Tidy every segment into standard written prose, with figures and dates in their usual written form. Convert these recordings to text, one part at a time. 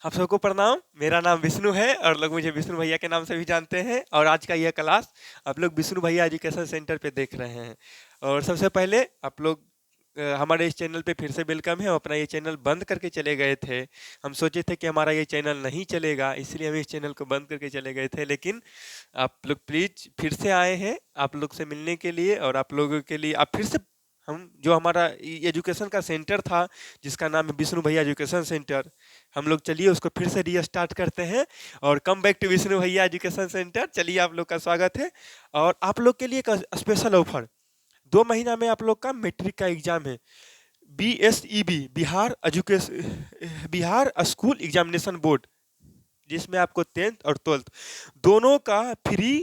आप सबको प्रणाम। मेरा नाम विष्णु है और लोग मुझे विष्णु भैया के नाम से भी जानते हैं। और आज का यह क्लास आप लोग विष्णु भैया एजुकेशन सेंटर पे देख रहे हैं। और सबसे पहले आप लोग हमारे इस चैनल पे फिर से वेलकम है। हम अपना ये चैनल बंद करके चले गए थे। हम सोचे थे कि हमारा ये चैनल नहीं चलेगा, इसलिए हम इस चैनल को बंद करके चले गए थे। लेकिन आप लोग प्लीज फिर से आए हैं आप लोग से मिलने के लिए। और आप लोगों के लिए आप फिर से हम जो हमारा एजुकेशन का सेंटर था, जिसका नाम है विष्णु भैया एजुकेशन सेंटर, हम लोग चलिए उसको फिर से रीस्टार्ट करते हैं। और कम बैक टू विष्णु भैया एजुकेशन सेंटर। चलिए आप लोग का स्वागत है। और आप लोग के लिए एक स्पेशल ऑफर, 2 महीना में आप लोग का मैट्रिक का एग्जाम है। BSEB, Bihar school examination board, जिसमें आपको 10th और 12th दोनों का free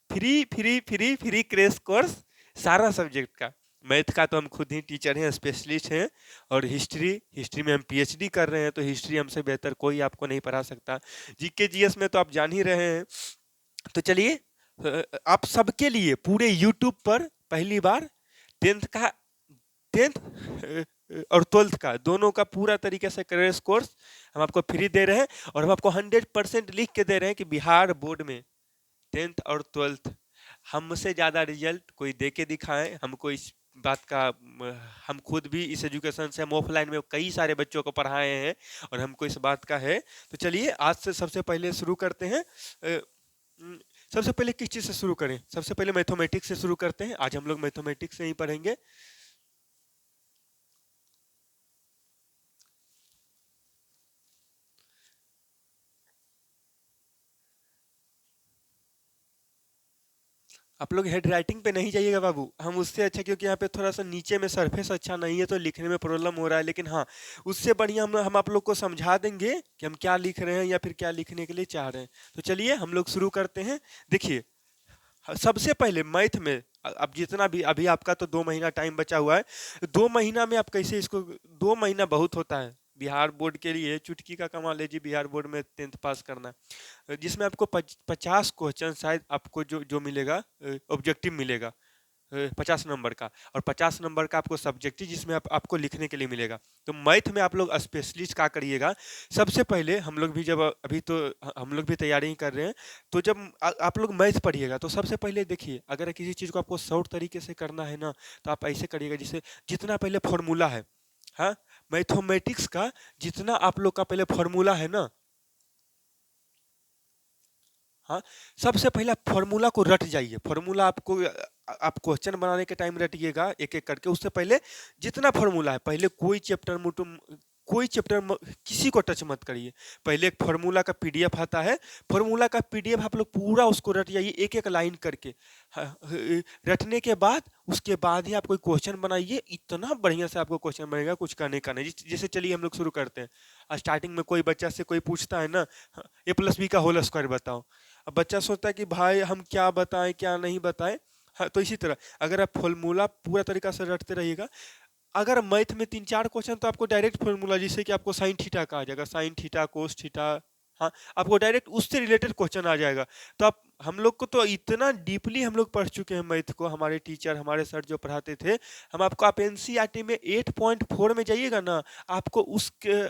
free free free free crash course, सारा सब्जेक्ट का। मैथ का तो हम खुद ही टीचर हैं, स्पेशलिस्ट हैं। और हिस्ट्री हिस्ट्री में हम PhD कर रहे हैं, तो हिस्ट्री हमसे बेहतर कोई आपको नहीं पढ़ा सकता। GK GS में तो आप जान ही रहे हैं। तो चलिए आप सबके लिए पूरे यूट्यूब पर पहली बार 10th का 10th और 12th का दोनों का पूरा तरीके से क्रैश कोर्स हम आपको फ्री दे रहे हैं। और हम आपको 100% लिख के दे रहे हैं कि बिहार बोर्ड में 10th और 12th हमसे ज़्यादा रिजल्ट कोई दे के दिखाएं। हमको इस बात का हम खुद भी इस एजुकेशन से हम ऑफलाइन में कई सारे बच्चों को पढ़ाए हैं और हमको इस बात का है। तो चलिए आज से सबसे पहले शुरू करते हैं। सबसे पहले किस चीज़ से शुरू करें? सबसे पहले मैथमेटिक्स से शुरू करते हैं। आज हम लोग मैथमेटिक्स से ही पढ़ेंगे। आप लोग हेड राइटिंग पे नहीं जाइएगा बाबू, हम उससे अच्छा, क्योंकि यहाँ पे थोड़ा सा नीचे में सरफेस अच्छा नहीं है तो लिखने में प्रॉब्लम हो रहा है। लेकिन हाँ, उससे बढ़िया हम आप लोग को समझा देंगे कि हम क्या लिख रहे हैं या फिर क्या लिखने के लिए चाह रहे हैं। तो चलिए हम लोग शुरू करते हैं। देखिए, सबसे पहले मैथ में अब जितना भी अभी आपका तो 2 महीना टाइम बचा हुआ है। 2 महीना में आप कैसे इसको, 2 महीना बहुत होता है बिहार बोर्ड के लिए। चुटकी का कमाल है जी, बिहार बोर्ड में 10th पास करना। जिसमें आपको 50 क्वेश्चन शायद आपको जो जो मिलेगा, ऑब्जेक्टिव मिलेगा 50 नंबर का। और 50 नंबर का आपको सब्जेक्टिव, जिसमें आपको लिखने के लिए मिलेगा। तो मैथ में आप लोग स्पेशलिस्ट क्या करिएगा, सबसे पहले हम लोग भी जब अभी तो हम लोग भी तैयारी ही कर रहे हैं। तो जब आप लोग मैथ पढ़िएगा तो सबसे पहले देखिए, अगर किसी चीज़ को आपको शॉर्ट तरीके से करना है ना, तो आप ऐसे करिएगा जिससे जितना पहले फॉर्मूला है, हाँ, मैथमेटिक्स का जितना आप लोग का पहले फॉर्मूला है ना, हाँ, सबसे पहले आप फॉर्मूला को रट जाइए। फॉर्मूला आपको आप क्वेश्चन बनाने के टाइम रटिएगा एक एक करके। उससे पहले जितना फॉर्मूला है, पहले कोई चैप्टर किसी को टच मत करिए। पहले एक फार्मूला का PDF आता है, फार्मूला का PDF आप लोग पूरा उसको रट जाइए एक एक लाइन करके। रटने के बाद उसके बाद ही आप कोई क्वेश्चन बनाइए। इतना बढ़िया से आपको क्वेश्चन बनेगा, कुछ कहने का नहीं। जैसे चलिए हम लोग शुरू करते हैं। स्टार्टिंग में कोई बच्चा से कोई पूछता है ना, A+B का होल स्क्वायर बताओ। अब बच्चा सोचता है कि भाई हम क्या बताएं क्या नहीं बताएं। हाँ, तो इसी तरह अगर आप फॉर्मूला पूरा तरीका से रटते रहिएगा। अगर मैथ में 3-4 क्वेश्चन तो आपको डायरेक्ट फॉर्मूला, जैसे कि आपको साइन थीटा का आ जाएगा, साइन थीटा कोस थीटा, हाँ, आपको डायरेक्ट उससे रिलेटेड क्वेश्चन आ जाएगा। तो आप, हम लोग को तो इतना डीपली हम लोग पढ़ चुके हैं मैथ को, हमारे टीचर हमारे सर जो पढ़ाते थे। हम आपको, आप NCERT में 8.4 में जाइएगा ना, आपको उसके,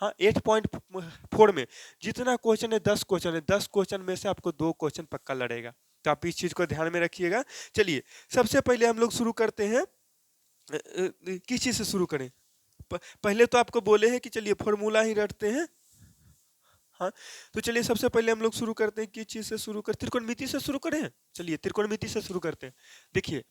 हाँ, 8.4 में जितना क्वेश्चन है, 10 क्वेश्चन है, 10 क्वेश्चन में से आपको 2 क्वेश्चन पक्का लड़ेगा। तो आप इस चीज़ को ध्यान में रखिएगा। चलिए सबसे पहले हम लोग शुरू करते हैं। किस चीज़ से शुरू करें? पहले तो आपको बोले हैं कि चलिए फॉर्मूला ही रटते हैं। हाँ, तो चलिए सबसे पहले हम लोग शुरू करते हैं। किस चीज़ से शुरू कर, त्रिकोणमिति से शुरू करें? चलिए त्रिकोणमिति से शुरू करते हैं। देखिए,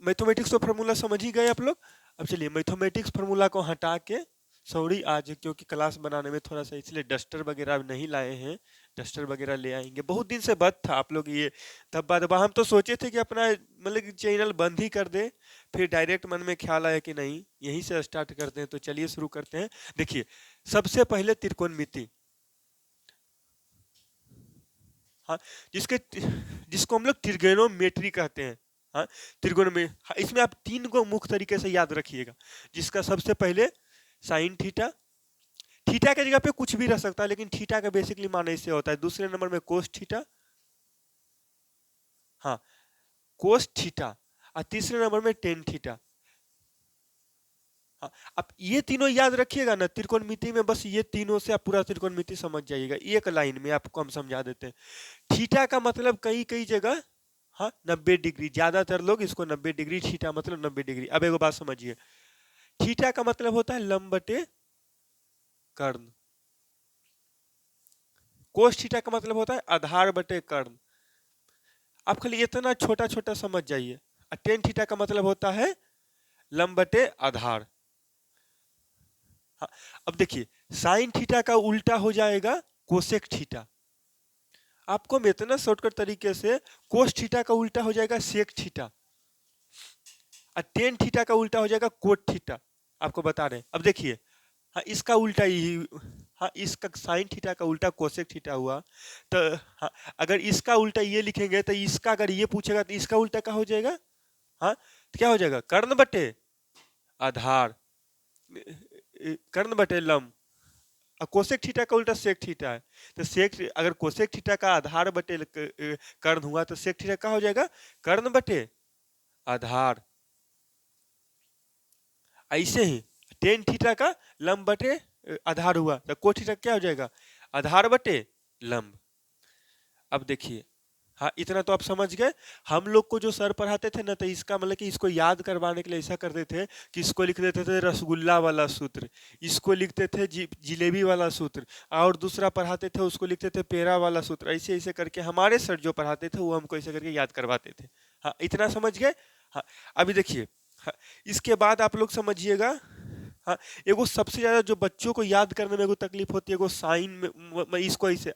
मैथमेटिक्स तो फार्मूला समझ ही गए आप लोग। अब चलिए मैथमेटिक्स फार्मूला को हटा के, सॉरी आज क्योंकि क्लास बनाने में थोड़ा सा इसलिए डस्टर वगैरह नहीं लाए हैं। डस्टर वगैरह ले आएंगे, बहुत दिन से बंद था। आप लोग ये धब्बा धब्बा, हम तो सोचे थे कि अपना मतलब कि चैनल बंद ही कर दे। फिर डायरेक्ट मन में ख्याल आया कि नहीं, यहीं से स्टार्ट करते हैं। तो चलिए शुरू करते हैं। देखिए, सबसे पहले त्रिकोणमिति, हाँ, जिसके जिसको हम लोग ट्रिगोनोमेट्री कहते हैं। हाँ, त्रिकोण में, हाँ, इसमें आप 3 को मुख्य तरीके से याद रखिएगा। जिसका सबसे पहले साइन थीटा, थीटा के जगह पे कुछ भी रह सकता है, लेकिन थीटा का बेसिकली मान इससे होता है। दूसरे नंबर में कोस थीटा, हाँ, कोस थीटा। और तीसरे नंबर में टेन थीटा। हाँ, आप ये तीनों याद रखिएगा ना त्रिकोणमिति में, बस ये तीनों से आप पूरा त्रिकोणमिति समझ जाइएगा। एक लाइन में आपको हम समझा देते हैं। थीटा का मतलब कई कई जगह, हाँ, 90 डिग्री, ज्यादातर लोग इसको 90 डिग्री, थीटा मतलब 90 डिग्री। अब एगो बात समझिए, थीटा का मतलब होता है लंब बटे कर्ण, कोस थीटा का मतलब होता है आधार बटे कर्ण। आप खाली इतना छोटा छोटा समझ जाइए। टेन थीटा का मतलब होता है लंब बटे आधार। हाँ, अब देखिए साइन थीटा का उल्टा हो जाएगा कोसेक थीटा। आपको हम इतना शॉर्टकट तरीके से, कोस थीटा का उल्टा हो जाएगा सेक थीटा, और टेन थीटा का उल्टा हो जाएगा कोट थीटा। आपको बता रहे हैं। अब देखिए, हाँ इसका उल्टा ही, हाँ इसका साइन थीटा का उल्टा कोसेक थीटा हुआ। तो हाँ, अगर इसका उल्टा ये लिखेंगे तो इसका अगर ये पूछेगा तो इसका उल्टा क्या हो जाएगा? हाँ, तो क्या हो जाएगा? कर्ण बटे आधार, कर्ण बटे लंब। और कोसेक थीटा का उल्टा सेक थीटा है, तो सेक, अगर कोसेक थीटा का आधार बटे कर्ण हुआ तो सेक थीटा का हो जाएगा कर्ण बटे आधार। ऐसे ही टेन थीटा का लंब बटे आधार हुआ तो कोट थीटा क्या हो जाएगा? आधार बटे लंब। अब देखिए, हाँ इतना तो आप समझ गए। हम लोग को जो सर पढ़ाते थे ना, तो इसका मतलब कि इसको याद करवाने के लिए ऐसा करते थे कि इसको लिख देते थे रसगुल्ला वाला सूत्र, इसको लिखते थे जिलेबी वाला सूत्र, और दूसरा पढ़ाते थे उसको लिखते थे पेड़ा वाला सूत्र। ऐसे ऐसे करके हमारे सर जो पढ़ाते थे वो हमको ऐसे करके याद करवाते थे। हाँ इतना समझ गए। हाँ, अभी देखिए, हाँ, इसके बाद आप लोग समझिएगा। हाँ, एगो सबसे ज्यादा जो बच्चों को याद करने में एगो तकलीफ होती है, एगो साइन में इसको ऐसे,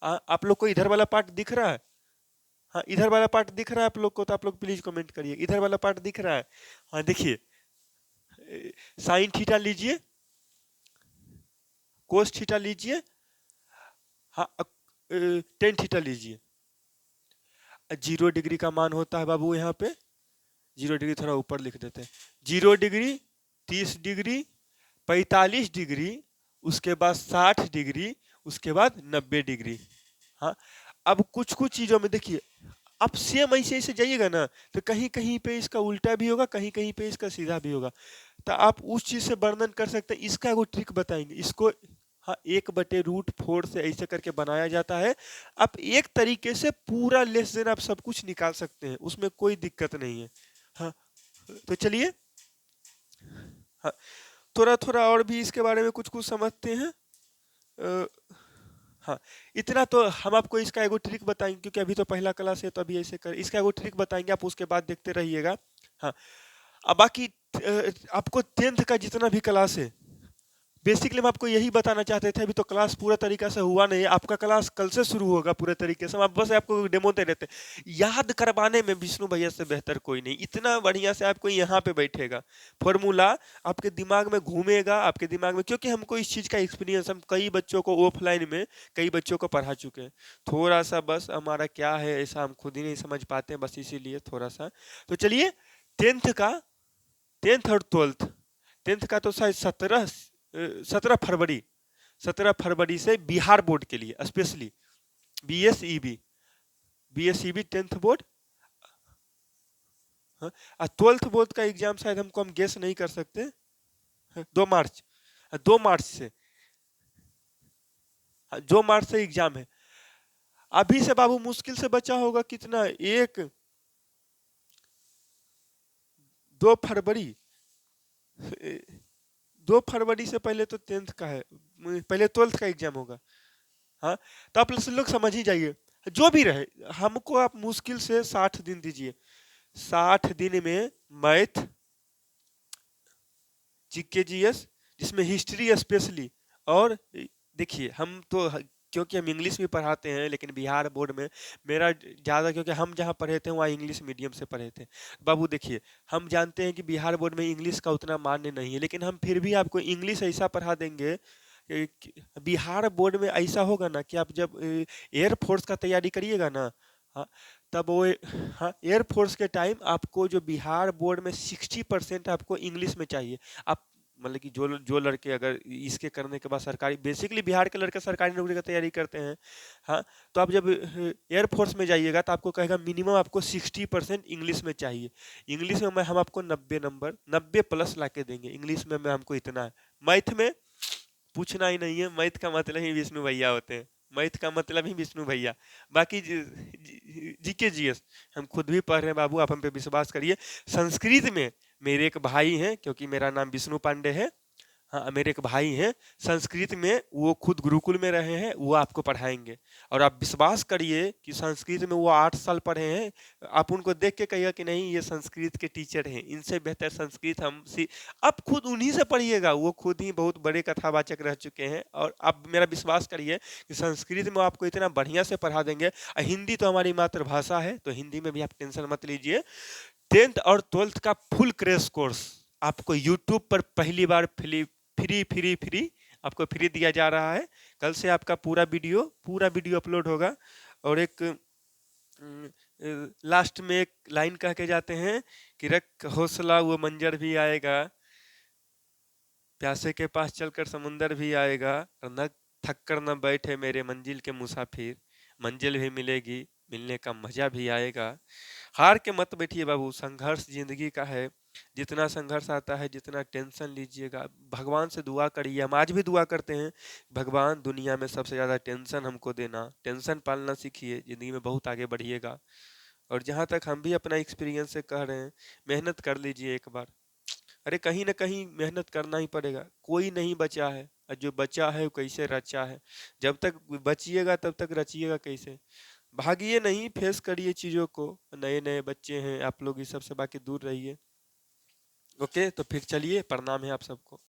आप लोग को इधर वाला पार्ट दिख रहा है? हाँ इधर वाला पार्ट दिख रहा है आप लोग को? तो आप लोग प्लीज कमेंट करिए, इधर वाला पार्ट दिख रहा है? हाँ देखिए, साइन थीटा लीजिए, कोस थीटा लीजिए, हाँ टेन थीटा लीजिए। 0 डिग्री का मान होता है बाबू यहाँ पे, 0 डिग्री थोड़ा ऊपर लिख देते हैं। 0 डिग्री, 30 डिग्री, 45 डिग्री, उसके बाद 60 डिग्री, उसके बाद 90 डिग्री। हाँ, अब कुछ कुछ चीजों में देखिए, आप सेम ऐसे ऐसे जाइएगा ना, तो कहीं कहीं पे इसका उल्टा भी होगा, कहीं कहीं पे इसका सीधा भी होगा। तो आप उस चीज से वर्णन कर सकते हैं। इसका वो ट्रिक बताएंगे इसको। हाँ, 1/√4 से ऐसे करके बनाया जाता है। आप एक तरीके से पूरा लेस देन आप सब कुछ निकाल सकते हैं, उसमें कोई दिक्कत नहीं है। हाँ, तो चलिए, हाँ थोड़ा थोड़ा और भी इसके बारे में कुछ कुछ समझते हैं। हाँ, इतना तो हम आपको इसका एगो ट्रिक बताएंगे, क्योंकि अभी तो पहला क्लास है, तो अभी ऐसे कर इसका एगो ट्रिक बताएंगे, आप उसके बाद देखते रहिएगा। हाँ, अब बाकी आपको 10th का जितना भी क्लास है, बेसिकली हम आपको यही बताना चाहते थे। अभी तो क्लास पूरा तरीका से हुआ नहीं, आपका क्लास कल से शुरू होगा पूरे तरीके से। हम आप बस आपको डेमो दे देते, याद करवाने में विष्णु भैया से बेहतर कोई नहीं। इतना बढ़िया से आपको यहाँ पे बैठेगा, फॉर्मूला आपके दिमाग में घूमेगा, आपके दिमाग में, क्योंकि हमको इस चीज का एक्सपीरियंस, हम कई बच्चों को ऑफलाइन में कई बच्चों को पढ़ा चुके हैं। थोड़ा सा बस हमारा क्या है, ऐसा हम खुद ही नहीं समझ पाते हैं, बस इसीलिए थोड़ा सा। तो चलिए, टेंथ का, 10th और 12th, 10th का तो शायद 17 फरवरी, 17 फरवरी से बिहार बोर्ड के लिए specially BSEB, BSEB 10th board. हाँ, और 12th बोर्ड का एग्जाम शायद हमको, हम गेस नहीं कर सकते। 2 मार्च, 2 मार्च से, 2 मार्च से एग्जाम है। अभी से बाबू मुश्किल से बचा होगा कितना, 2 फरवरी, 2 फरवरी से पहले तो 10th का है, पहले 12th का एग्जाम होगा। हाँ, तो आप लोग समझ ही जाइए। जो भी रहे, हमको आप मुश्किल से 60 दिन दीजिए। 60 दिन में मैथ, जीके जीएस, जिसमें हिस्ट्री स्पेशली, और देखिए हम तो क्योंकि हम इंग्लिश भी पढ़ाते हैं, लेकिन बिहार बोर्ड में मेरा ज़्यादा, क्योंकि हम जहाँ पढ़े थे वहाँ इंग्लिश मीडियम से पढ़े थे। बाबू देखिए, हम जानते हैं कि बिहार बोर्ड में इंग्लिश का उतना मान्य नहीं है, लेकिन हम फिर भी आपको इंग्लिश ऐसा पढ़ा देंगे। बिहार बोर्ड में ऐसा होगा ना कि आप जब एयरफोर्स का तैयारी करिएगा ना, हाँ, तब वो, हाँ, एयरफोर्स के टाइम आपको जो बिहार बोर्ड में 60% आपको इंग्लिश में चाहिए। आप मतलब कि जो लड़के अगर इसके करने के बाद सरकारी, बेसिकली बिहार के लड़के सरकारी नौकरी की तैयारी करते हैं। हाँ, तो आप जब एयरफोर्स में जाइएगा तो आपको कहेगा मिनिमम आपको 60% इंग्लिश में चाहिए। इंग्लिश में हम आपको 90 नंबर 90 प्लस ला के देंगे, इंग्लिश में हमको इतना है। मैथ में पूछना ही नहीं है, मैथ का मतलब ही विष्णु भैया होते हैं, मैथ का मतलब ही विष्णु भैया। बाकी जीके जीएस हम खुद भी पढ़ रहे हैं बाबू, आप हम पे विश्वास करिए। संस्कृत में मेरे एक भाई हैं, क्योंकि मेरा नाम विष्णु पांडे है। हाँ, मेरे एक भाई हैं संस्कृत में, वो खुद गुरुकुल में रहे हैं, वो आपको पढ़ाएंगे। और आप विश्वास करिए कि संस्कृत में वो 8 साल पढ़े हैं। आप उनको देख के कहिएगा कि नहीं ये संस्कृत के टीचर हैं, इनसे बेहतर संस्कृत हम आप खुद उन्हीं से पढ़िएगा। वो खुद ही बहुत बड़े कथावाचक रह चुके हैं। और आप मेरा विश्वास करिए कि संस्कृत में आपको इतना बढ़िया से पढ़ा देंगे। हिंदी तो हमारी मातृभाषा है, तो हिंदी में भी आप टेंशन मत लीजिए। 10th और 12th का फुल क्रैश कोर्स आपको यूट्यूब पर पहली बार फ्री फ्री फ्री फ्री आपको फ्री दिया जा रहा है। कल से आपका पूरा वीडियो अपलोड होगा। और एक लास्ट में एक लाइन कह के जाते हैं कि रख हौसला वो मंजर भी आएगा, प्यासे के पास चलकर समुंदर भी आएगा, और न थक कर न बैठे मेरे मंजिल के मुसाफिर, मंजिल भी मिलेगी, मिलने का मजा भी आएगा। हार के मत बैठिए बाबू, संघर्ष जिंदगी का है। जितना संघर्ष आता है, जितना टेंशन लीजिएगा, भगवान से दुआ करिए। हम आज भी दुआ करते हैं, भगवान दुनिया में सबसे ज्यादा टेंशन हमको देना, टेंशन पालना सीखिए, जिंदगी में बहुत आगे बढ़िएगा। और जहाँ तक हम भी अपना एक्सपीरियंस से कह रहे हैं, मेहनत कर लीजिए एक बार। अरे कहीं ना कहीं मेहनत करना ही पड़ेगा, कोई नहीं बचा है, और जो बचा है वो कैसे रचा है। जब तक बचिएगा तब तक रचिएगा कैसे। भागिए नहीं, फेस करिए चीजों को। नए नए बच्चे हैं आप लोग, इस सब से बाकी दूर रहिए। ओके, तो फिर चलिए, प्रणाम है आप सबको।